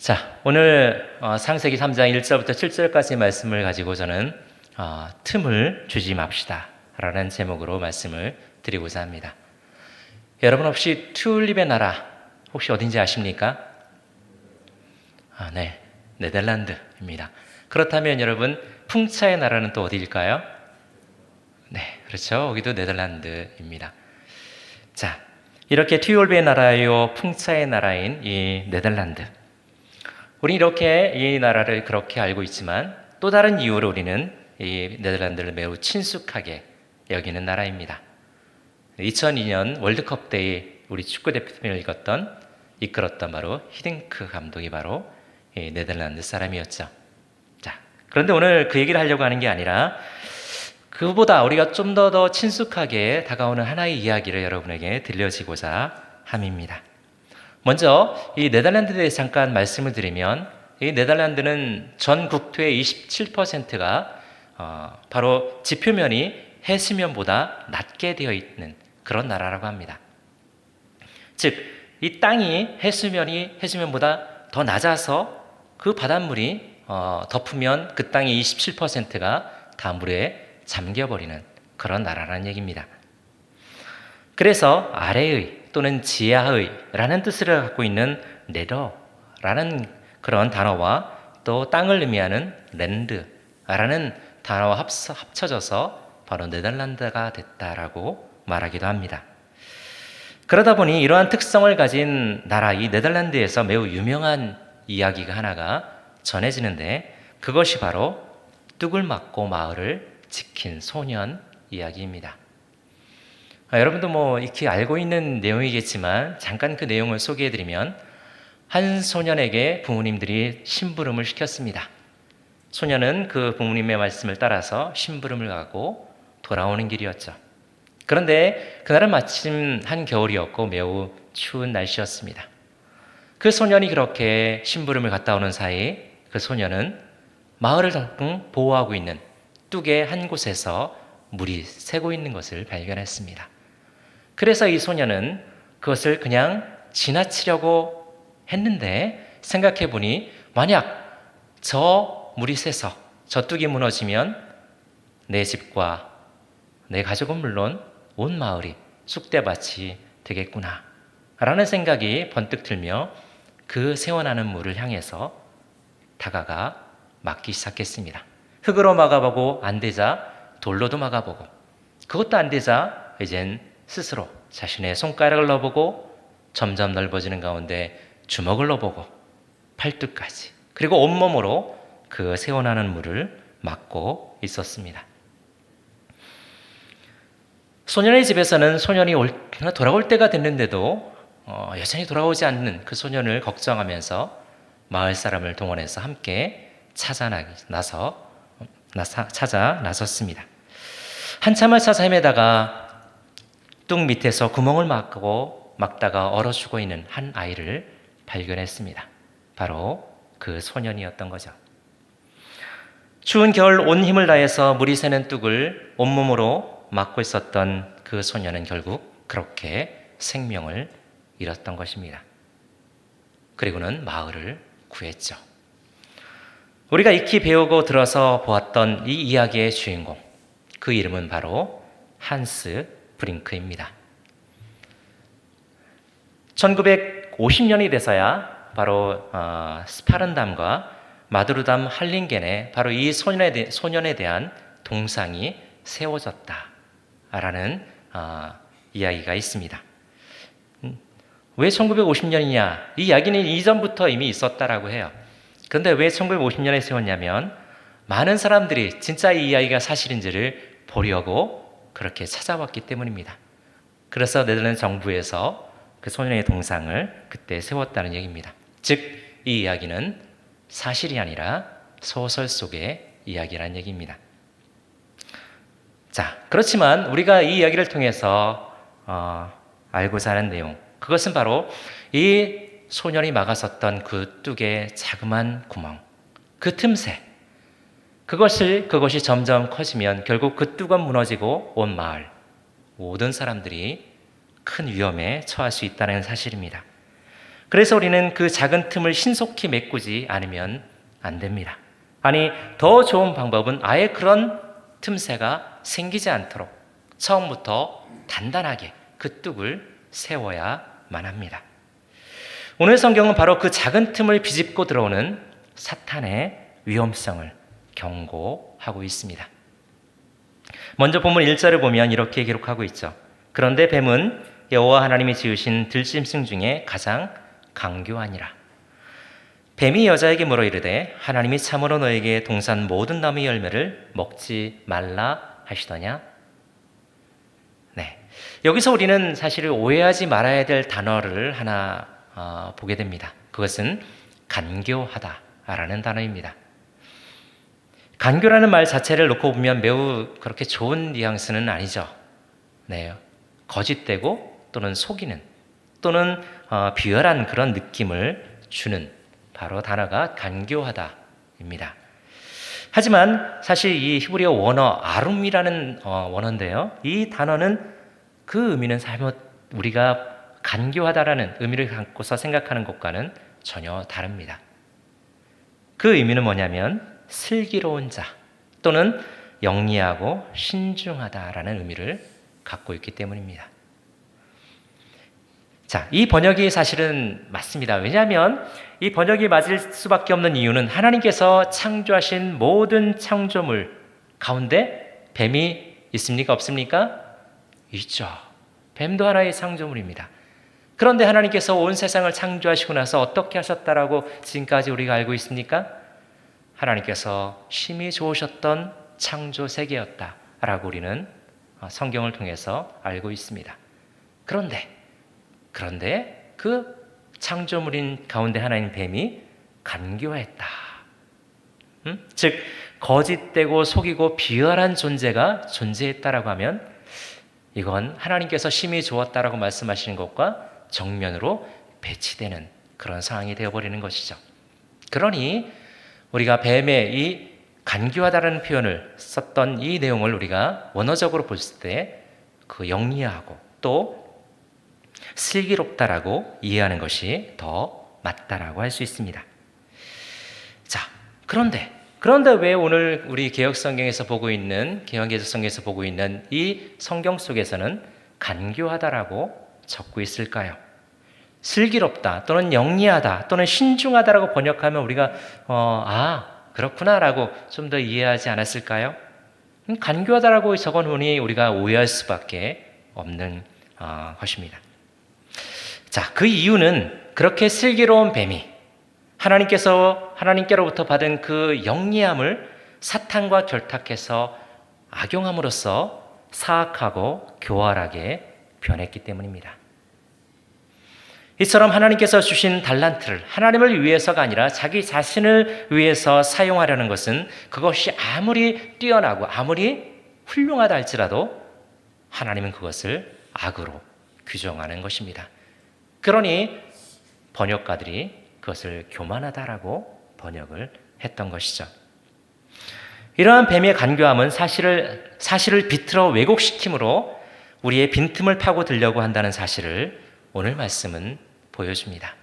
자, 오늘 창세기 3장 1절부터 7절까지 말씀을 가지고 저는 틈을 주지 맙시다 라는 제목으로 말씀을 드리고자 합니다. 여러분 혹시 튤립의 나라 혹시 어딘지 아십니까? 네, 네덜란드입니다. 그렇다면 여러분 풍차의 나라는 또 어디일까요? 네, 그렇죠. 여기도 네덜란드입니다. 자, 이렇게 튤립의 나라요 풍차의 나라인 이 네덜란드, 우리 이렇게 이 나라를 그렇게 알고 있지만 또 다른 이유로 우리는 이 네덜란드를 매우 친숙하게 여기는 나라입니다. 2002년 월드컵 때에 우리 축구대표팀을 이끌었던 바로 히딩크 감독이 바로 이 네덜란드 사람이었죠. 자, 그런데 오늘 그 얘기를 하려고 하는 게 아니라 그보다 우리가 좀 더 친숙하게 다가오는 하나의 이야기를 여러분에게 들려지고자 함입니다. 먼저 이 네덜란드에 대해 잠깐 말씀을 드리면, 이 네덜란드는 전 국토의 27%가 바로 지표면이 해수면보다 낮게 되어 있는 그런 나라라고 합니다. 즉, 이 땅이 해수면보다 더 낮아서 그 바닷물이 덮으면 그 땅의 27%가 다 물에 잠겨버리는 그런 나라라는 얘기입니다. 그래서 아래의 또는 지하의 라는 뜻을 갖고 있는 네더라는 그런 단어와 또 땅을 의미하는 랜드라는 단어와 합쳐져서 바로 네덜란드가 됐다라고 말하기도 합니다. 그러다 보니 이러한 특성을 가진 나라 이 네덜란드에서 매우 유명한 이야기가 하나가 전해지는데, 그것이 바로 뚝을 맞고 마을을 지킨 소년 이야기입니다. 여러분도 익히 알고 있는 내용이겠지만 잠깐 그 내용을 소개해드리면, 한 소년에게 부모님들이 심부름을 시켰습니다. 소년은 그 부모님의 말씀을 따라서 심부름을 가고 돌아오는 길이었죠. 그런데 그날은 마침 한겨울이었고 매우 추운 날씨였습니다. 그 소년이 그렇게 심부름을 갔다 오는 사이 그 소년은 마을을 덩 보호하고 있는 뚝의 한 곳에서 물이 새고 있는 것을 발견했습니다. 그래서 이 소년은 그것을 그냥 지나치려고 했는데, 생각해 보니 만약 저 물이 새서 저 뚝이 무너지면 내 집과 내 가족은 물론 온 마을이 쑥대밭이 되겠구나 라는 생각이 번뜩 들며 그 새어나는 물을 향해서 다가가 막기 시작했습니다. 흙으로 막아보고 안 되자 돌로도 막아보고, 그것도 안 되자 이젠 스스로 자신의 손가락을 넣어보고, 점점 넓어지는 가운데 주먹을 넣어보고 팔뚝까지, 그리고 온몸으로 그 새어나는 물을 막고 있었습니다. 소년의 집에서는 소년이 돌아올 때가 됐는데도 여전히 돌아오지 않는 그 소년을 걱정하면서 마을 사람을 동원해서 함께 찾아 나섰습니다. 한참을 찾아 헤매다가 뚝 밑에서 구멍을 막다가 얼어 죽어 있는 한 아이를 발견했습니다. 바로 그 소년이었던 거죠. 추운 겨울 온 힘을 다해서 물이 새는 뚝을 온몸으로 막고 있었던 그 소년은 결국 그렇게 생명을 잃었던 것입니다. 그리고는 마을을 구했죠. 우리가 익히 배우고 들어서 보았던 이 이야기의 주인공, 그 이름은 바로 한스 브링크입니다. 1950년이 돼서야 바로 스파른담과 마두르담 할링겐에 바로 이 소년에 대한 동상이 세워졌다라는 이야기가 있습니다. 왜 1950년이냐? 이 이야기는 이전부터 이미 있었다라고 해요. 그런데 왜 1950년에 세웠냐면, 많은 사람들이 진짜 이 이야기가 사실인지를 보려고 그렇게 찾아왔기 때문입니다. 그래서 네덜란드 정부에서 그 소년의 동상을 그때 세웠다는 얘기입니다. 즉, 이 이야기는 사실이 아니라 소설 속의 이야기라는 얘기입니다. 자, 그렇지만 우리가 이 이야기를 통해서 알고자 하는 내용, 그것은 바로 이 소년이 막았었던 그 뚝의 자그마한 구멍, 그 틈새, 그것이 점점 커지면 결국 그 뚝은 무너지고 온 마을, 모든 사람들이 큰 위험에 처할 수 있다는 사실입니다. 그래서 우리는 그 작은 틈을 신속히 메꾸지 않으면 안 됩니다. 아니, 더 좋은 방법은 아예 그런 틈새가 생기지 않도록 처음부터 단단하게 그 뚝을 세워야만 합니다. 오늘 성경은 바로 그 작은 틈을 비집고 들어오는 사탄의 위험성을 경고하고 있습니다. 먼저 본문 1절을 보면 이렇게 기록하고 있죠. 그런데 뱀은 여호와 하나님이 지으신 들짐승 중에 가장 강교하니라. 뱀이 여자에게 물어 이르되 하나님이 참으로 너에게 동산 모든 나무의 열매를 먹지 말라 하시더냐? 네, 여기서 우리는 사실 오해하지 말아야 될 단어를 하나 보게 됩니다. 그것은 간교하다라는 단어입니다. 간교라는 말 자체를 놓고 보면 매우 그렇게 좋은 뉘앙스는 아니죠. 네, 거짓되고 또는 속이는 또는 비열한 그런 느낌을 주는 바로 단어가 간교하다입니다. 하지만 사실 이 히브리어 원어 아룸이라는 원어인데요. 이 단어는 그 의미는 잘못 우리가 간교하다라는 의미를 갖고서 생각하는 것과는 전혀 다릅니다. 그 의미는 뭐냐면 슬기로운 자 또는 영리하고 신중하다라는 의미를 갖고 있기 때문입니다. 자, 이 번역이 사실은 맞습니다. 왜냐하면 이 번역이 맞을 수밖에 없는 이유는 하나님께서 창조하신 모든 창조물 가운데 뱀이 있습니까? 없습니까? 있죠. 뱀도 하나의 창조물입니다. 그런데 하나님께서 온 세상을 창조하시고 나서 어떻게 하셨다라고 지금까지 우리가 알고 있습니까? 하나님께서 심히 좋으셨던 창조 세계였다라고 우리는 성경을 통해서 알고 있습니다. 그런데 그 창조물인 가운데 하나인 뱀이 간교했다. 즉 거짓되고 속이고 비열한 존재가 존재했다라고 하면 이건 하나님께서 심히 좋았다라고 말씀하시는 것과 정면으로 배치되는 그런 상황이 되어버리는 것이죠. 그러니 우리가 뱀의 이 간교하다라는 표현을 썼던 이 내용을 우리가 원어적으로 볼 때 그 영리하고 또 슬기롭다라고 이해하는 것이 더 맞다라고 할 수 있습니다. 자, 그런데 왜 오늘 우리 개혁성경에서 보고 있는 개혁개정성경에서 보고 있는 이 성경 속에서는 간교하다라고 적고 있을까요? 슬기롭다 또는 영리하다 또는 신중하다라고 번역하면 우리가 그렇구나라고 좀 더 이해하지 않았을까요? 간교하다라고 적어놓으니 우리가 오해할 수밖에 없는 것입니다. 자, 그 이유는 그렇게 슬기로운 뱀이 하나님께로부터 받은 그 영리함을 사탄과 결탁해서 악용함으로써 사악하고 교활하게 변했기 때문입니다. 이처럼 하나님께서 주신 달란트를 하나님을 위해서가 아니라 자기 자신을 위해서 사용하려는 것은 그것이 아무리 뛰어나고 아무리 훌륭하다 할지라도 하나님은 그것을 악으로 규정하는 것입니다. 그러니 번역가들이 그것을 교만하다라고 번역을 했던 것이죠. 이러한 뱀의 간교함은 사실을 비틀어 왜곡시킴으로 우리의 빈틈을 파고 들려고 한다는 사실을 오늘 말씀은 보여줍니다.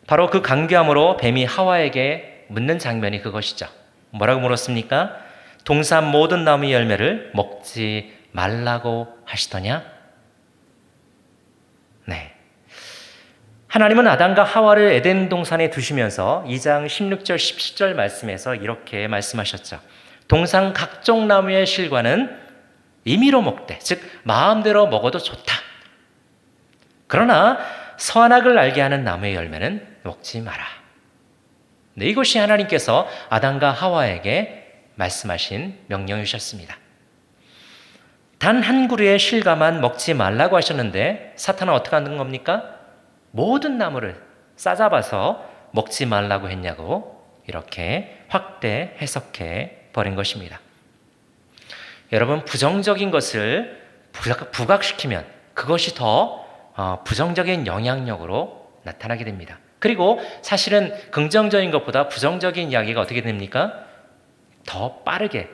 바로 그 간교함으로 뱀이 하와에게 묻는 장면이 그것이죠. 뭐라고 물었습니까? 동산 모든 나무의 열매를 먹지 말라고 하시더냐? 네. 하나님은 아담과 하와를 에덴 동산에 두시면서 2장 16절 17절 말씀에서 이렇게 말씀하셨죠. 동산 각종 나무의 실과는 임의로 먹되 즉 마음대로 먹어도 좋다. 그러나 선악을 알게 하는 나무의 열매는 먹지 마라. 네, 이것이 하나님께서 아담과 하와에게 말씀하신 명령이셨습니다. 단 한 그루의 실과만 먹지 말라고 하셨는데 사탄은 어떻게 하는 겁니까? 모든 나무를 싸잡아서 먹지 말라고 했냐고 이렇게 확대 해석해 버린 것입니다. 여러분, 부정적인 것을 부각시키면 그것이 더 부정적인 영향력으로 나타나게 됩니다. 그리고 사실은 긍정적인 것보다 부정적인 이야기가 어떻게 됩니까? 더 빠르게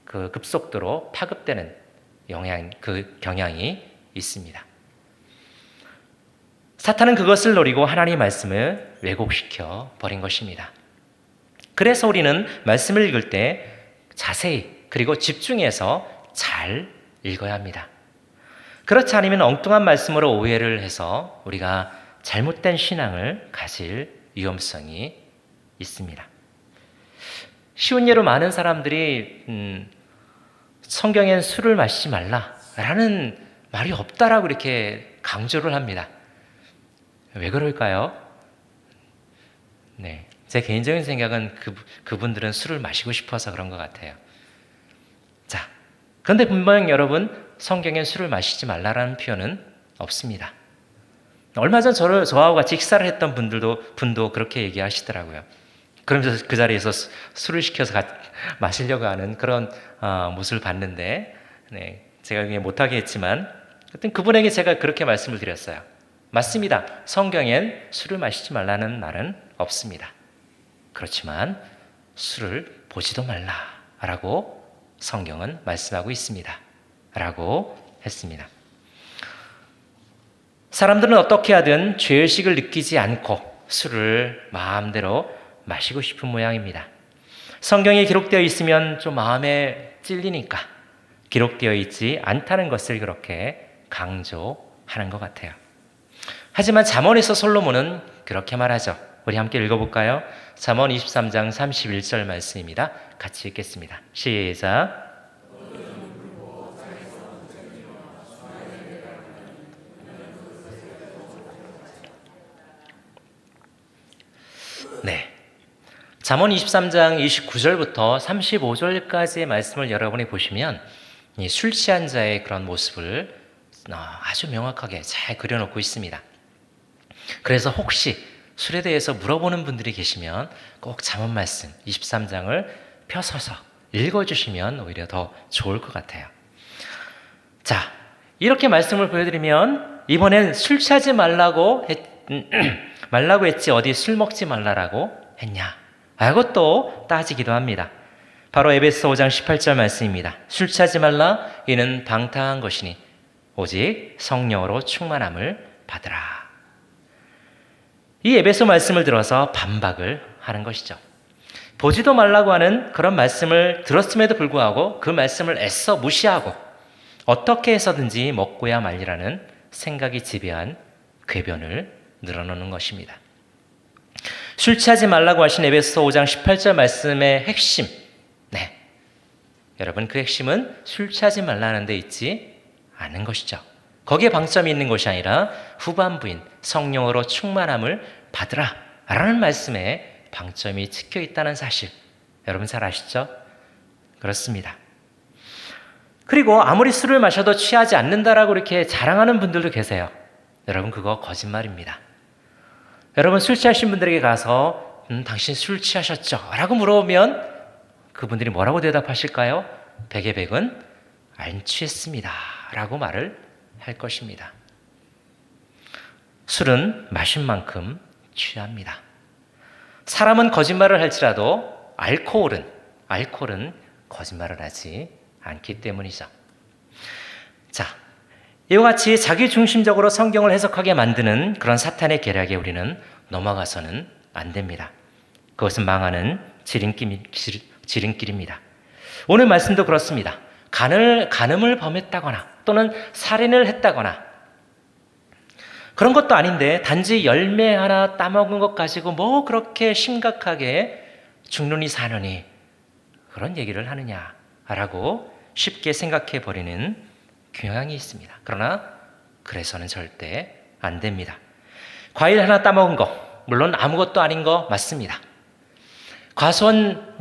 그 급속도로 파급되는 경향이 있습니다. 사탄은 그것을 노리고 하나님의 말씀을 왜곡시켜 버린 것입니다. 그래서 우리는 말씀을 읽을 때 자세히 그리고 집중해서 잘 읽어야 합니다. 그렇지 않으면 엉뚱한 말씀으로 오해를 해서 우리가 잘못된 신앙을 가질 위험성이 있습니다. 쉬운 예로 많은 사람들이 성경엔 술을 마시지 말라라는 말이 없다라고 이렇게 강조를 합니다. 왜 그럴까요? 네, 제 개인적인 생각은 그분들은 술을 마시고 싶어서 그런 것 같아요. 자, 그런데 분명 여러분 성경엔 술을 마시지 말라라는 표현은 없습니다. 얼마 전 저하고 같이 식사를 했던 분도 그렇게 얘기하시더라고요. 그러면서 그 자리에서 술을 시켜서 마시려고 하는 그런 모습을 봤는데, 네, 제가 못하게 했지만 하여튼 그분에게 제가 그렇게 말씀을 드렸어요. 맞습니다. 성경엔 술을 마시지 말라는 말은 없습니다. 그렇지만 술을 보지도 말라라고 성경은 말씀하고 있습니다. 라고 했습니다. 사람들은 어떻게 하든 죄의식을 느끼지 않고 술을 마음대로 마시고 싶은 모양입니다. 성경에 기록되어 있으면 좀 마음에 찔리니까 기록되어 있지 않다는 것을 그렇게 강조하는 것 같아요. 하지만 잠언에서 솔로몬은 그렇게 말하죠. 우리 함께 읽어볼까요? 잠언 23장 31절 말씀입니다. 같이 읽겠습니다. 시작. 네. 잠언 23장 29절부터 35절까지의 말씀을 여러분이 보시면 이 술 취한 자의 그런 모습을 아주 명확하게 잘 그려놓고 있습니다. 그래서 혹시 술에 대해서 물어보는 분들이 계시면 꼭 잠언 말씀 23장을 펴서서 읽어주시면 오히려 더 좋을 것 같아요. 자, 이렇게 말씀을 보여드리면 이번엔 술 취하지 말라고 했지 어디 술 먹지 말라라고 했냐? 라고 또 따지기도 합니다. 바로 에베소 5장 18절 말씀입니다. 술 취하지 말라 이는 방탕한 것이니 오직 성령으로 충만함을 받으라. 이 에베소 말씀을 들어서 반박을 하는 것이죠. 보지도 말라고 하는 그런 말씀을 들었음에도 불구하고 그 말씀을 애써 무시하고 어떻게 해서든지 먹고야 말리라는 생각이 지배한 궤변을 늘어놓는 것입니다. 술 취하지 말라고 하신 에베소 5장 18절 말씀의 핵심, 네, 여러분 그 핵심은 술 취하지 말라는 데 있지 않은 것이죠. 거기에 방점이 있는 것이 아니라 후반부인 성령으로 충만함을 받으라 라는 말씀에 방점이 찍혀 있다는 사실, 여러분 잘 아시죠? 그렇습니다. 그리고 아무리 술을 마셔도 취하지 않는다라고 이렇게 자랑하는 분들도 계세요. 여러분 그거 거짓말입니다. 여러분 술 취하신 분들에게 가서 당신 술 취하셨죠? 라고 물어보면 그분들이 뭐라고 대답하실까요? 백의 백은 안 취했습니다 라고 말을 할 것입니다. 술은 마신 만큼 취합니다. 사람은 거짓말을 할지라도 알코올은 거짓말을 하지 않기 때문이죠. 자, 이와 같이 자기중심적으로 성경을 해석하게 만드는 그런 사탄의 계략에 우리는 넘어가서는 안 됩니다. 그것은 망하는 지름길입니다. 오늘 말씀도 그렇습니다. 간음을 범했다거나 또는 살인을 했다거나 그런 것도 아닌데 단지 열매 하나 따먹은 것 가지고 뭐 그렇게 심각하게 죽느니 사느니 그런 얘기를 하느냐라고 쉽게 생각해 버리는 경향이 있습니다. 그러나 그래서는 절대 안 됩니다. 과일 하나 따먹은 거 물론 아무것도 아닌 거 맞습니다. 과수원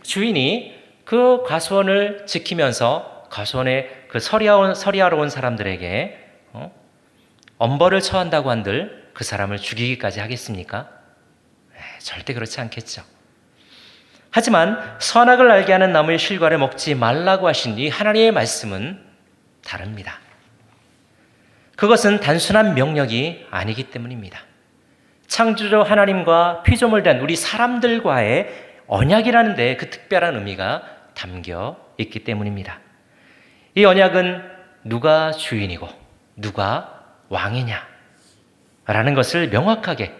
주인이 그 과수원을 지키면서 과수원에 그 서리하러 온 사람들에게 엄벌을 처한다고 한들 그 사람을 죽이기까지 하겠습니까? 절대 그렇지 않겠죠. 하지만 선악을 알게 하는 나무의 실과를 먹지 말라고 하신 이 하나님의 말씀은 다릅니다. 그것은 단순한 명령이 아니기 때문입니다. 창조주 하나님과 피조물된 우리 사람들과의 언약이라는 데 그 특별한 의미가 담겨 있기 때문입니다. 이 언약은 누가 주인이고 누가 왕이냐? 라는 것을 명확하게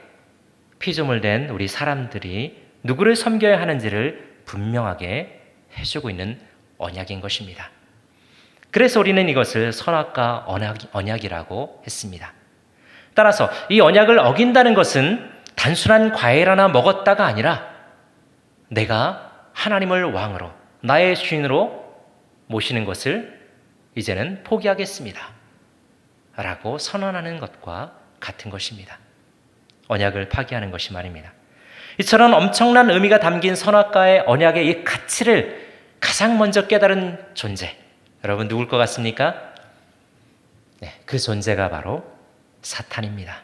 피조물 된 우리 사람들이 누구를 섬겨야 하는지를 분명하게 해주고 있는 언약인 것입니다. 그래서 우리는 이것을 선악과 언약이라고 했습니다. 따라서 이 언약을 어긴다는 것은 단순한 과일 하나 먹었다가 아니라 내가 하나님을 왕으로 나의 주인으로 모시는 것을 이제는 포기하겠습니다. 라고 선언하는 것과 같은 것입니다. 언약을 파기하는 것이 말입니다. 이처럼 엄청난 의미가 담긴 선악과의 언약의 이 가치를 가장 먼저 깨달은 존재, 여러분 누굴 것 같습니까? 네, 그 존재가 바로 사탄입니다.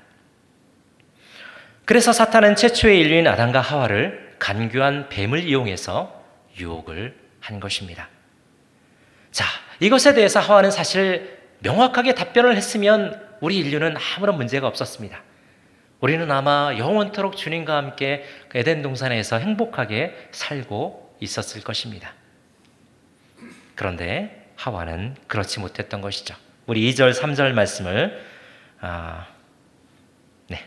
그래서 사탄은 최초의 인류인 아담과 하와를 간교한 뱀을 이용해서 유혹을 한 것입니다. 자, 이것에 대해서 하와는 사실 명확하게 답변을 했으면 우리 인류는 아무런 문제가 없었습니다. 우리는 아마 영원토록 주님과 함께 에덴 동산에서 행복하게 살고 있었을 것입니다. 그런데 하와는 그렇지 못했던 것이죠. 우리 2절, 3절 말씀을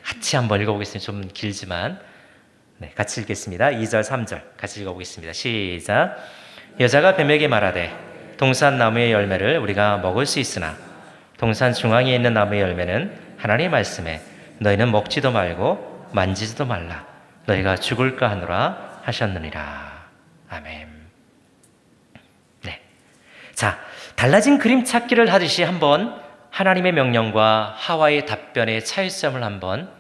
같이 한번 읽어보겠습니다. 좀 길지만 같이 읽겠습니다. 2절, 3절 같이 읽어보겠습니다. 시작. 여자가 뱀에게 말하되 동산 나무의 열매를 우리가 먹을 수 있으나 동산 중앙에 있는 나무의 열매는 하나님의 말씀에 너희는 먹지도 말고 만지지도 말라. 너희가 죽을까 하노라 하셨느니라. 아멘. 네. 자, 달라진 그림 찾기를 하듯이 한번 하나님의 명령과 하와의 답변의 차이점을 한번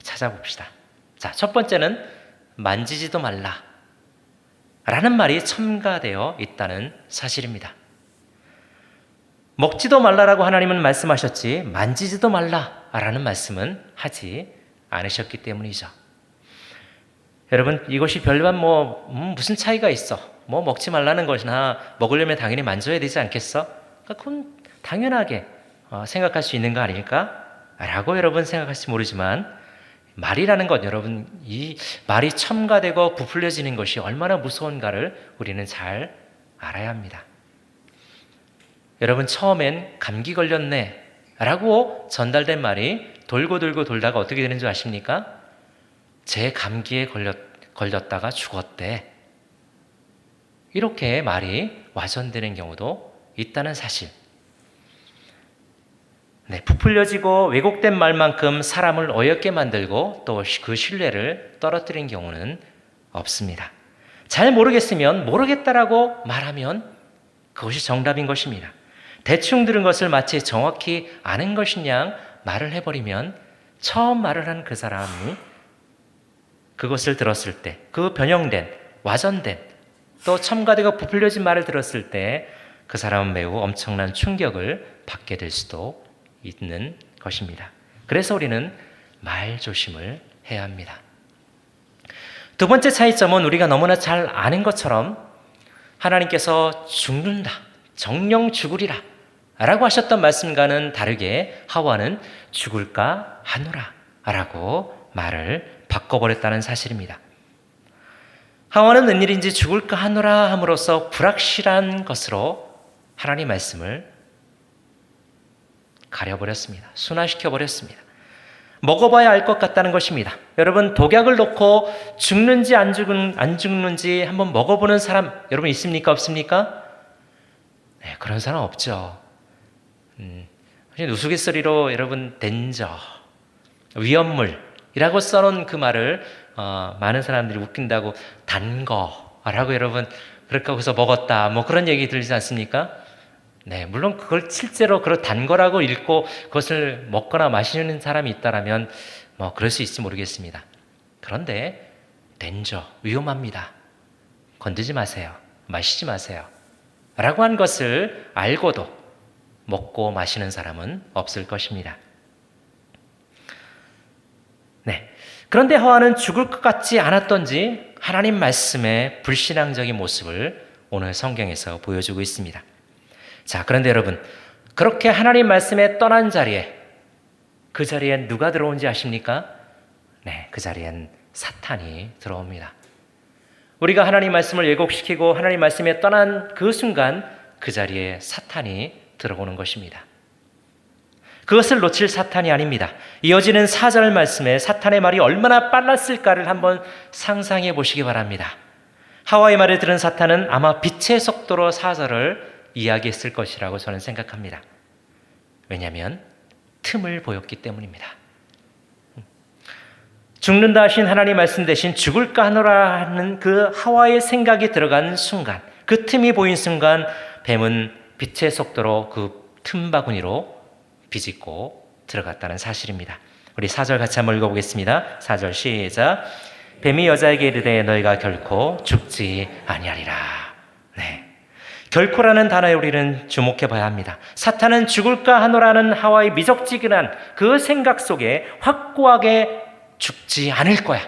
찾아봅시다. 자, 첫 번째는 만지지도 말라 라는 말이 첨가되어 있다는 사실입니다. 먹지도 말라라고 하나님은 말씀하셨지 만지지도 말라라는 말씀은 하지 않으셨기 때문이죠. 여러분, 이것이 별반 무슨 차이가 있어? 먹지 말라는 것이나 먹으려면 당연히 만져야 되지 않겠어? 그건 당연하게 생각할 수 있는 거 아닐까? 라고 여러분 생각할지 모르지만 말이라는 것, 여러분, 이 말이 첨가되고 부풀려지는 것이 얼마나 무서운가를 우리는 잘 알아야 합니다. 여러분, 처음엔 감기 걸렸네 라고 전달된 말이 돌고 돌다가 어떻게 되는 줄 아십니까? 제 감기에 걸렸다가 죽었대. 이렇게 말이 와전되는 경우도 있다는 사실. 부풀려지고 왜곡된 말만큼 사람을 어렵게 만들고 또 그 신뢰를 떨어뜨린 경우는 없습니다. 잘 모르겠으면 모르겠다라고 말하면 그것이 정답인 것입니다. 대충 들은 것을 마치 정확히 아는 것인 양 말을 해버리면 처음 말을 한 그 사람이 그것을 들었을 때, 그 변형된, 와전된, 또 첨가되고 부풀려진 말을 들었을 때 그 사람은 매우 엄청난 충격을 받게 될 수도 있는 것입니다. 그래서 우리는 말 조심을 해야 합니다. 두 번째 차이점은 우리가 너무나 잘 아는 것처럼 하나님께서 죽는다, 정령 죽으리라 라고 하셨던 말씀과는 다르게 하와는 죽을까 하노라 라고 말을 바꿔버렸다는 사실입니다. 하와는 웬일인지 죽을까 하노라 함으로써 불확실한 것으로 하나님 말씀을 가려버렸습니다. 순화시켜버렸습니다. 먹어봐야 알 것 같다는 것입니다. 여러분, 독약을 놓고 죽는지 안 죽는지 한번 먹어보는 사람 여러분 있습니까? 없습니까? 네, 그런 사람 없죠. 우스갯소리로 여러분 덴저, 위험물이라고 써놓은 그 말을 많은 사람들이 웃긴다고 단거라고 여러분 그렇게 해서 먹었다 그런 얘기 들리지 않습니까? 네, 물론 그걸 실제로 그런 단 거라고 읽고 그것을 먹거나 마시는 사람이 있다라면 그럴 수 있을지 모르겠습니다. 그런데 덴저, 위험합니다. 건드지 마세요. 마시지 마세요. 라고 한 것을 알고도 먹고 마시는 사람은 없을 것입니다. 네. 그런데 하와는 죽을 것 같지 않았던지 하나님 말씀의 불신앙적인 모습을 오늘 성경에서 보여주고 있습니다. 자, 그런데 여러분, 그렇게 하나님 말씀에 떠난 자리에 그 자리엔 누가 들어온지 아십니까? 네, 그 자리엔 사탄이 들어옵니다. 우리가 하나님 말씀을 왜곡시키고 하나님 말씀에 떠난 그 순간 그 자리에 사탄이 들어오는 것입니다. 그것을 놓칠 사탄이 아닙니다. 이어지는 4절 말씀에 사탄의 말이 얼마나 빨랐을까를 한번 상상해 보시기 바랍니다. 하와의 말을 들은 사탄은 아마 빛의 속도로 4절을 이야기했을 것이라고 저는 생각합니다. 왜냐하면 틈을 보였기 때문입니다. 죽는다 하신 하나님 말씀 대신 죽을까 하노라 하는 그 하와의 생각이 들어간 순간, 그 틈이 보인 순간 뱀은 빛의 속도로 그 틈바구니로 비집고 들어갔다는 사실입니다. 우리 4절 같이 한번 읽어보겠습니다. 4절 시작. 뱀이 여자에게 이르되 너희가 결코 죽지 아니하리라. 네. 결코라는 단어에 우리는 주목해 봐야 합니다. 사탄은 죽을까 하노라는 하와의 미적지근한 그 생각 속에 확고하게 죽지 않을 거야.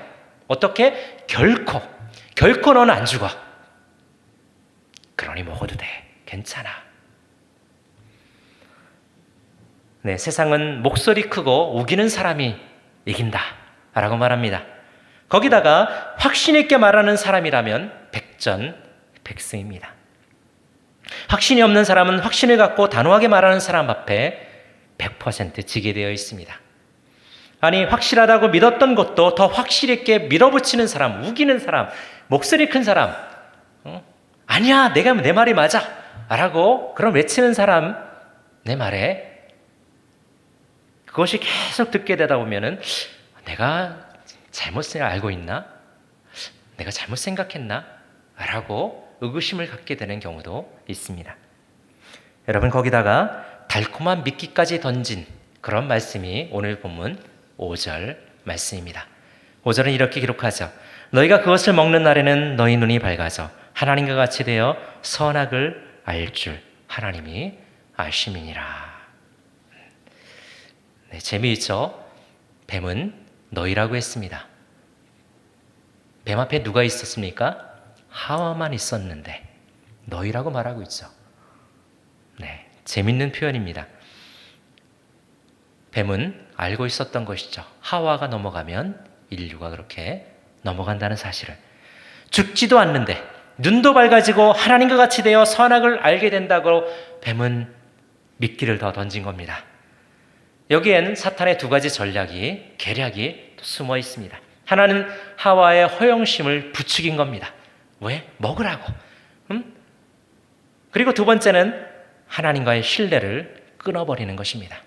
어떻게? 결코 너는 안 죽어. 그러니 먹어도 돼. 괜찮아. 네, 세상은 목소리 크고 우기는 사람이 이긴다 라고 말합니다. 거기다가 확신 있게 말하는 사람이라면 백전백승입니다. 확신이 없는 사람은 확신을 갖고 단호하게 말하는 사람 앞에 100% 지게 되어 있습니다. 아니, 확실하다고 믿었던 것도 더 확실 있게 밀어붙이는 사람, 우기는 사람, 목소리 큰 사람, 아니야, 내 말이 맞아 라고 그런 외치는 사람 내 말에 그것이 계속 듣게 되다 보면은 내가 잘못 알고 있나? 내가 잘못 생각했나? 라고 의구심을 갖게 되는 경우도 있습니다. 여러분, 거기다가 달콤한 미끼까지 던진 그런 말씀이 오늘 본문 5절 말씀입니다. 5절은 이렇게 기록하죠. 너희가 그것을 먹는 날에는 너희 눈이 밝아져 하나님과 같이 되어 선악을 알 줄 하나님이 아심이니라. 네, 재미있죠? 뱀은 너희라고 했습니다. 뱀 앞에 누가 있었습니까? 하와만 있었는데 너희라고 말하고 있죠. 네, 재밌는 표현입니다. 뱀은 알고 있었던 것이죠. 하와가 넘어가면 인류가 그렇게 넘어간다는 사실을. 죽지도 않는데 눈도 밝아지고 하나님과 같이 되어 선악을 알게 된다고 뱀은 미끼를 더 던진 겁니다. 여기엔 사탄의 두 가지 전략이, 계략이 숨어 있습니다. 하나는 하와의 허영심을 부추긴 겁니다. 왜? 먹으라고. 그리고 두 번째는 하나님과의 신뢰를 끊어버리는 것입니다.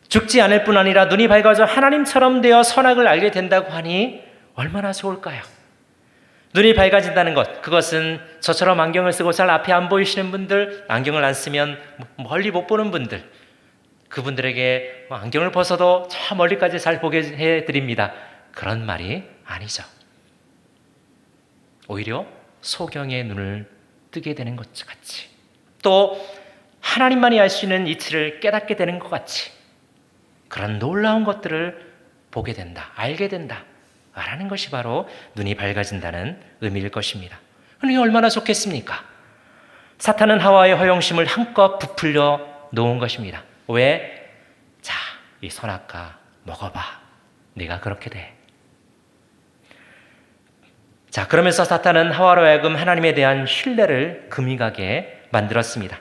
죽지 않을 뿐 아니라 눈이 밝아져 하나님처럼 되어 선악을 알게 된다고 하니 얼마나 좋을까요? 눈이 밝아진다는 것, 그것은 저처럼 안경을 쓰고 잘 앞이 안 보이시는 분들, 안경을 안 쓰면 멀리 못 보는 분들, 그분들에게 안경을 벗어도 저 멀리까지 잘 보게 해드립니다. 그런 말이 아니죠. 오히려 소경의 눈을 뜨게 되는 것 같이, 또 하나님만이 알 수 있는 이치를 깨닫게 되는 것 같이, 그런 놀라운 것들을 보게 된다, 알게 된다 라는 것이 바로 눈이 밝아진다는 의미일 것입니다. 그러니 얼마나 좋겠습니까? 사탄은 하와의 허영심을 한껏 부풀려 놓은 것입니다. 왜? 자, 이 선악과 먹어봐. 네가 그렇게 돼. 자, 그러면서 사탄은 하와로 하여금 하나님에 대한 신뢰를 금이 가게 만들었습니다.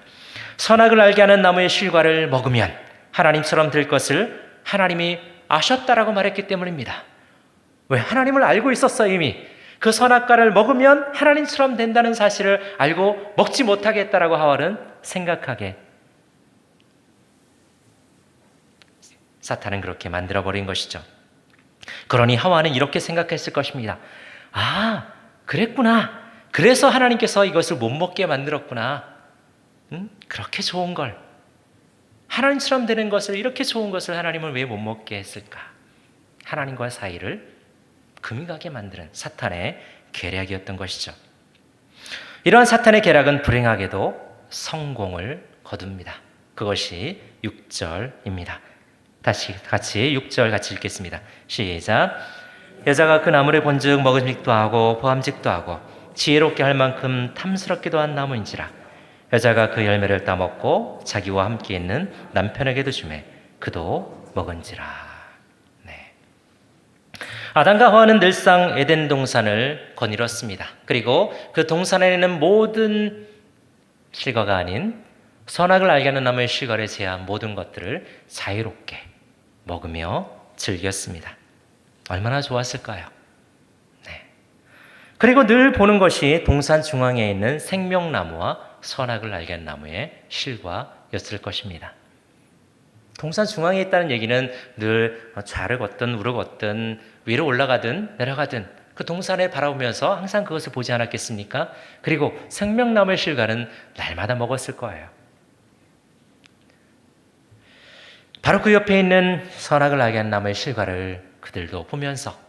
선악을 알게 하는 나무의 실과를 먹으면 하나님처럼 될 것을 하나님이 아셨다라고 말했기 때문입니다. 왜? 하나님을 알고 있었어. 이미 그 선악과를 먹으면 하나님처럼 된다는 사실을 알고 먹지 못하게 했다라고 하와는 생각하게, 사탄은 그렇게 만들어버린 것이죠. 그러니 하와는 이렇게 생각했을 것입니다. 아, 그랬구나. 그래서 하나님께서 이것을 못 먹게 만들었구나. 그렇게 좋은 걸, 하나님처럼 되는 것을, 이렇게 좋은 것을 하나님은 왜 못 먹게 했을까? 하나님과 사이를 금이 가게 만드는 사탄의 계략이었던 것이죠. 이러한 사탄의 계략은 불행하게도 성공을 거둡니다. 그것이 6절입니다. 다시 같이 6절 같이 읽겠습니다. 시작. 여자가 그 나무를 본즉 먹음직도 하고 보암직도 하고 지혜롭게 할 만큼 탐스럽기도 한 나무인지라. 여자가 그 열매를 따먹고 자기와 함께 있는 남편에게도 주매 그도 먹은지라. 아담과 하와는 늘상 에덴 동산을 거닐었습니다. 그리고 그 동산에 있는 모든 실과가 아닌 선악을 알게 하는 나무의 실과를 제한 모든 것들을 자유롭게 먹으며 즐겼습니다. 얼마나 좋았을까요? 네. 그리고 늘 보는 것이 동산 중앙에 있는 생명나무와 선악을 알게 하는 나무의 실과였을 것입니다. 동산 중앙에 있다는 얘기는 늘 좌를 걷든 우를 걷든 위로 올라가든 내려가든 그 동산을 바라보면서 항상 그것을 보지 않았겠습니까? 그리고 생명나무의 실과는 날마다 먹었을 거예요. 바로 그 옆에 있는 선악을 알게 하는 나무의 실과를 그들도 보면서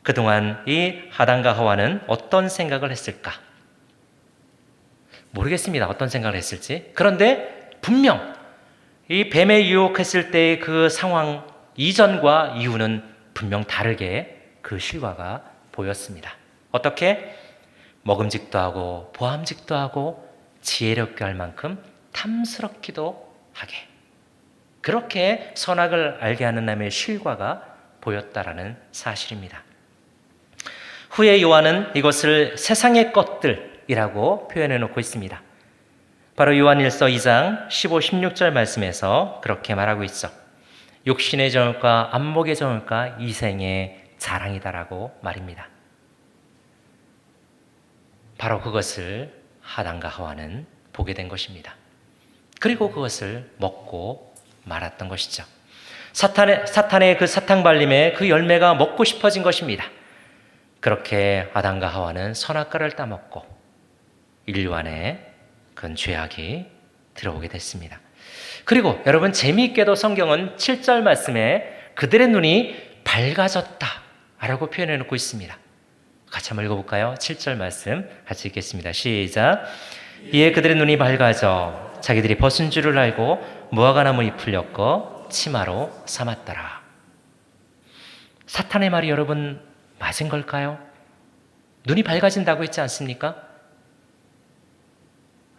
그동안 이 아담과 하와는 어떤 생각을 했을까? 모르겠습니다. 어떤 생각을 했을지. 그런데 분명 이 뱀에 유혹했을 때의 그 상황 이전과 이후는 분명 다르게 그 실과가 보였습니다. 어떻게? 먹음직도 하고 보암직도 하고 지혜롭게 할 만큼 탐스럽기도 하게. 그렇게 선악을 알게 하는 나무의 실과가 보였다라는 사실입니다. 후에 요한은 이것을 세상의 것들이라고 표현해 놓고 있습니다. 바로 요한일서 2장 15, 16절 말씀에서 그렇게 말하고 있어. 육신의 정욕과 안목의 정욕과 이생의 자랑이다라고 말입니다. 바로 그것을 아담과 하와는 보게 된 것입니다. 그리고 그것을 먹고 말았던 것이죠. 사탄의 그 사탕발림에 그 열매가 먹고 싶어진 것입니다. 그렇게 아담과 하와는 선악과를 따먹고 인류 안에 그런 죄악이 들어오게 됐습니다. 그리고 여러분 재미있게도 성경은 7절 말씀에 그들의 눈이 밝아졌다 라고 표현해 놓고 있습니다. 같이 한번 읽어볼까요? 7절 말씀 같이 읽겠습니다. 시작. 이에 그들의 눈이 밝아져 자기들이 벗은 줄을 알고 무화과나무 잎을 엮어 치마로 삼았더라. 사탄의 말이 여러분 맞은 걸까요? 눈이 밝아진다고 했지 않습니까?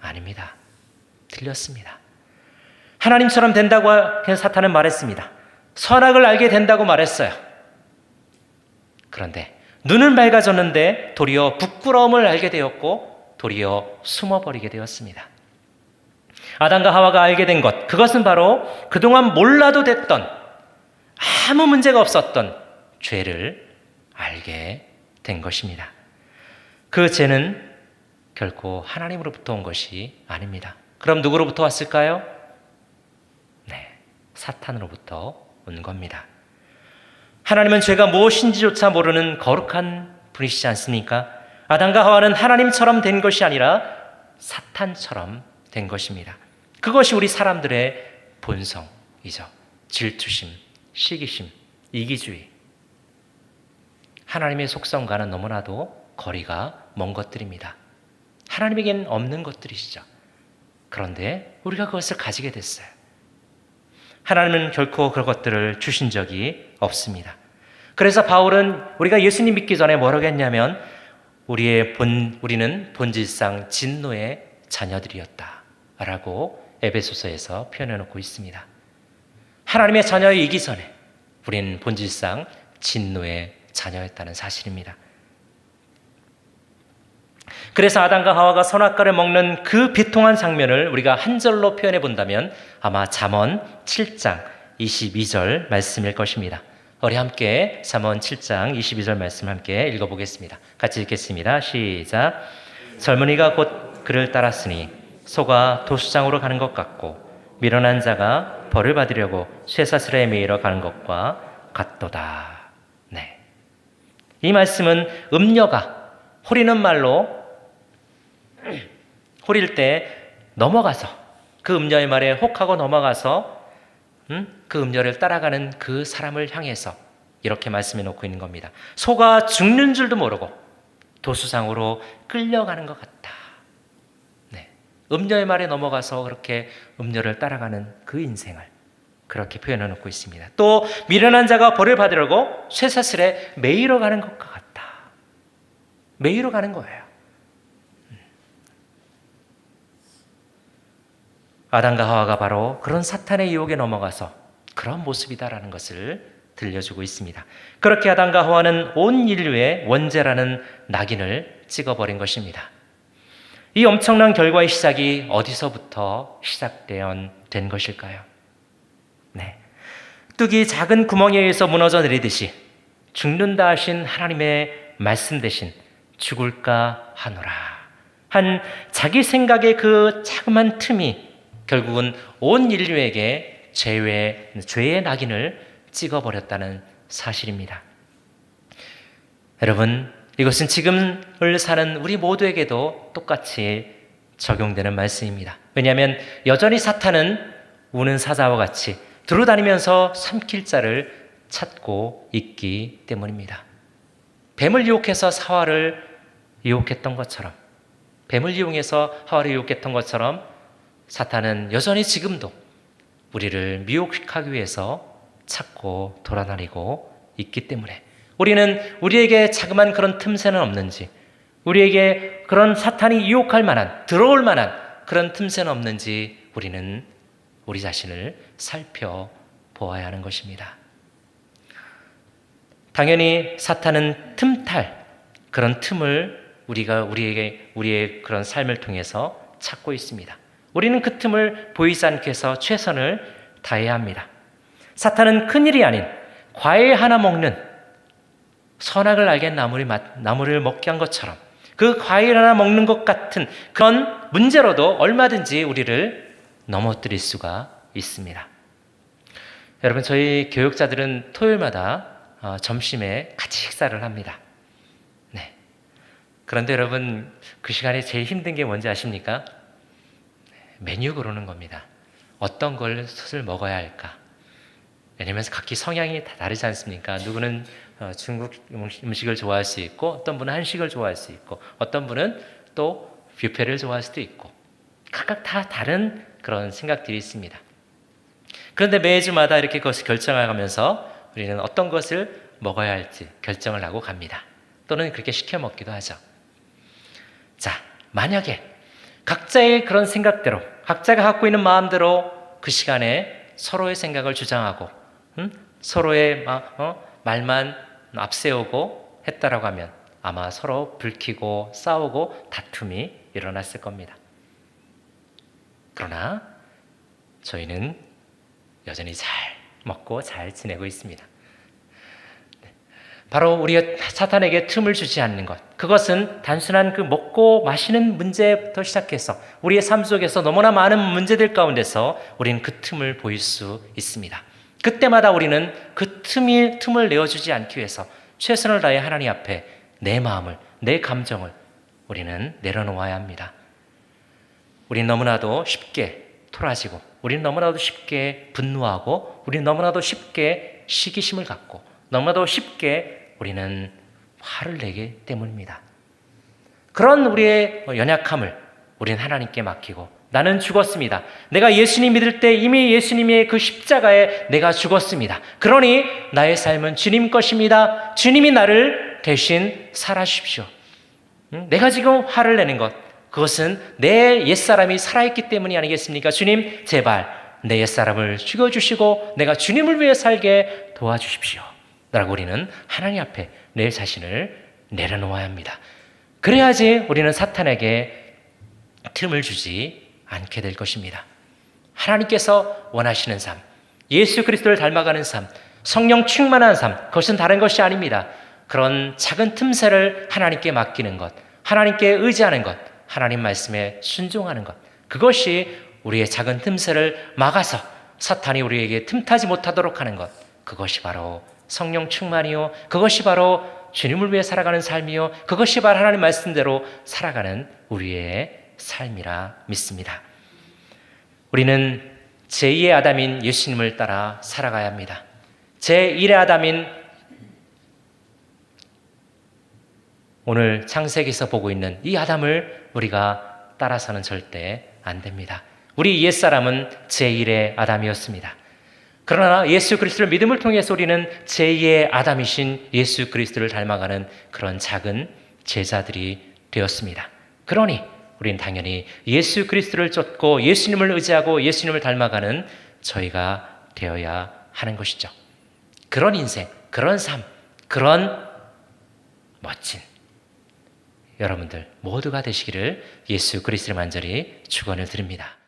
아닙니다. 틀렸습니다. 하나님처럼 된다고 사탄은 말했습니다. 선악을 알게 된다고 말했어요. 그런데 눈은 밝아졌는데 도리어 부끄러움을 알게 되었고 도리어 숨어버리게 되었습니다. 아담과 하와가 알게 된 것, 그것은 바로 그동안 몰라도 됐던 아무 문제가 없었던 죄를 알게 된 것입니다. 그 죄는 결코 하나님으로부터 온 것이 아닙니다. 그럼 누구로부터 왔을까요? 네, 사탄으로부터 온 겁니다. 하나님은 죄가 무엇인지조차 모르는 거룩한 분이시지 않습니까? 아담과 하와는 하나님처럼 된 것이 아니라 사탄처럼 된 것입니다. 그것이 우리 사람들의 본성이죠. 질투심, 시기심, 이기주의. 하나님의 속성과는 너무나도 거리가 먼 것들입니다. 하나님에겐 없는 것들이시죠. 그런데 우리가 그것을 가지게 됐어요. 하나님은 결코 그런 것들을 주신 적이 없습니다. 그래서 바울은 우리가 예수님 믿기 전에 뭐라고 했냐면 우리는 본질상 진노의 자녀들이었다라고 에베소서에서 표현해 놓고 있습니다. 하나님의 자녀이기 전에 우리는 본질상 진노의 자녀였다는 사실입니다. 그래서 아담과 하와가 선악과를 먹는 그 비통한 장면을 우리가 한 절로 표현해 본다면 아마 잠언 7장 22절 말씀일 것입니다. 우리 함께 잠언 7장 22절 말씀 함께 읽어보겠습니다. 같이 읽겠습니다. 시작. 젊은이가 곧 그를 따랐으니 소가 도수장으로 가는 것 같고 미련한 자가 벌을 받으려고 쇠사슬에 매이러 가는 것과 같도다. 네. 이 말씀은 음녀가 호리는 말로 호릴 때 넘어가서 그 음녀의 말에 혹하고 넘어가서 그 음녀를 따라가는 그 사람을 향해서 이렇게 말씀해 놓고 있는 겁니다. 소가 죽는 줄도 모르고 도수장으로 끌려가는 것 같다. 네. 음녀의 말에 넘어가서 그렇게 음녀를 따라가는 그 인생을 그렇게 표현해 놓고 있습니다. 또 미련한 자가 벌을 받으려고 쇠사슬에 매이러 가는 것과 같다. 매이러 가는 거예요. 아담과 하와가 바로 그런 사탄의 유혹에 넘어가서 그런 모습이다라는 것을 들려주고 있습니다. 그렇게 아담과 하와는 온 인류의 원죄라는 낙인을 찍어버린 것입니다. 이 엄청난 결과의 시작이 어디서부터 된 것일까요? 네. 뚝이 작은 구멍에 의해서 무너져 내리듯이 죽는다 하신 하나님의 말씀 대신 죽을까 하노라 한 자기 생각의 그 자그만 틈이 결국은 온 인류에게 죄의 낙인을 찍어버렸다는 사실입니다. 여러분, 이것은 지금을 사는 우리 모두에게도 똑같이 적용되는 말씀입니다. 왜냐하면 여전히 사탄은 우는 사자와 같이 두루다니면서 삼킬 자를 찾고 있기 때문입니다. 뱀을 유혹해서 하와를 유혹했던 것처럼, 뱀을 이용해서 하와를 유혹했던 것처럼 사탄은 여전히 지금도 우리를 미혹하기 위해서 찾고 돌아다니고 있기 때문에 우리는 우리에게 자그만 그런 틈새는 없는지, 우리에게 그런 사탄이 유혹할 만한, 들어올 만한 그런 틈새는 없는지 우리는 우리 자신을 살펴보아야 하는 것입니다. 당연히 사탄은 틈탈, 그런 틈을 우리의 그런 삶을 통해서 찾고 있습니다. 우리는 그 틈을 보이지 않게 해서 최선을 다해야 합니다. 사탄은 큰일이 아닌 과일 하나 먹는 선악을 알게 나무를 먹게 한 것처럼 그 과일 하나 먹는 것 같은 그런 문제로도 얼마든지 우리를 넘어뜨릴 수가 있습니다. 여러분, 저희 교육자들은 토요일마다 점심에 같이 식사를 합니다. 네. 그런데 여러분, 그 시간에 제일 힘든 게 뭔지 아십니까? 메뉴 고르는 겁니다. 어떤 것을 먹어야 할까? 왜냐하면 각기 성향이 다 다르지 않습니까? 누구는 중국 음식을 좋아할 수 있고, 어떤 분은 한식을 좋아할 수 있고, 어떤 분은 또 뷔페를 좋아할 수도 있고, 각각 다 다른 그런 생각들이 있습니다. 그런데 매주마다 이렇게 그것을 결정해가면서 우리는 어떤 것을 먹어야 할지 결정을 하고 갑니다. 또는 그렇게 시켜 먹기도 하죠. 자, 만약에 각자의 그런 생각대로, 각자가 갖고 있는 마음대로 그 시간에 서로의 생각을 주장하고 서로의 말만 앞세우고 했다라고 하면 아마 서로 불키고 싸우고 다툼이 일어났을 겁니다. 그러나 저희는 여전히 잘 먹고 잘 지내고 있습니다. 바로 우리가 사탄에게 틈을 주지 않는 것, 그것은 단순한 그 먹고 마시는 문제부터 시작해서 우리의 삶 속에서 너무나 많은 문제들 가운데서 우리는 그 틈을 보일 수 있습니다. 그때마다 우리는 그 틈을 내어주지 않기 위해서 최선을 다해 하나님 앞에 내 마음을, 내 감정을 우리는 내려놓아야 합니다. 우리는 너무나도 쉽게 토라지고, 우리는 너무나도 쉽게 분노하고, 우리는 너무나도 쉽게 시기심을 갖고, 너무나도 쉽게 우리는 화를 내기 때문입니다. 그런 우리의 연약함을 우리는 하나님께 맡기고, 나는 죽었습니다. 내가 예수님 믿을 때 이미 예수님의 그 십자가에 내가 죽었습니다. 그러니 나의 삶은 주님 것입니다. 주님이 나를 대신 살아주십시오. 내가 지금 화를 내는 것, 그것은 내 옛사람이 살아있기 때문이 아니겠습니까? 주님, 제발 내 옛사람을 죽여주시고 내가 주님을 위해 살게 도와주십시오. 라고 우리는 하나님 앞에 내 자신을 내려놓아야 합니다. 그래야지 우리는 사탄에게 틈을 주지 않게 될 것입니다. 하나님께서 원하시는 삶, 예수 그리스도를 닮아가는 삶, 성령 충만한 삶, 그것은 다른 것이 아닙니다. 그런 작은 틈새를 하나님께 맡기는 것, 하나님께 의지하는 것, 하나님 말씀에 순종하는 것, 그것이 우리의 작은 틈새를 막아서 사탄이 우리에게 틈타지 못하도록 하는 것, 그것이 바로 성령 충만이요, 그것이 바로 주님을 위해 살아가는 삶이요, 그것이 바로 하나님 말씀대로 살아가는 우리의 삶이라 믿습니다. 우리는 제2의 아담인 예수님을 따라 살아가야 합니다. 제1의 아담인 오늘 창세기에서 보고 있는 이 아담을 우리가 따라서는 절대 안 됩니다. 우리 옛사람은 제1의 아담이었습니다. 그러나 예수 그리스도를 믿음을 통해서 우리는 제2의 아담이신 예수 그리스도를 닮아가는 그런 작은 제자들이 되었습니다. 그러니 우리는 당연히 예수 그리스도를 쫓고 예수님을 의지하고 예수님을 닮아가는 저희가 되어야 하는 것이죠. 그런 인생, 그런 삶, 그런 멋진 여러분들 모두가 되시기를 예수 그리스도의 간절히 축원을 드립니다.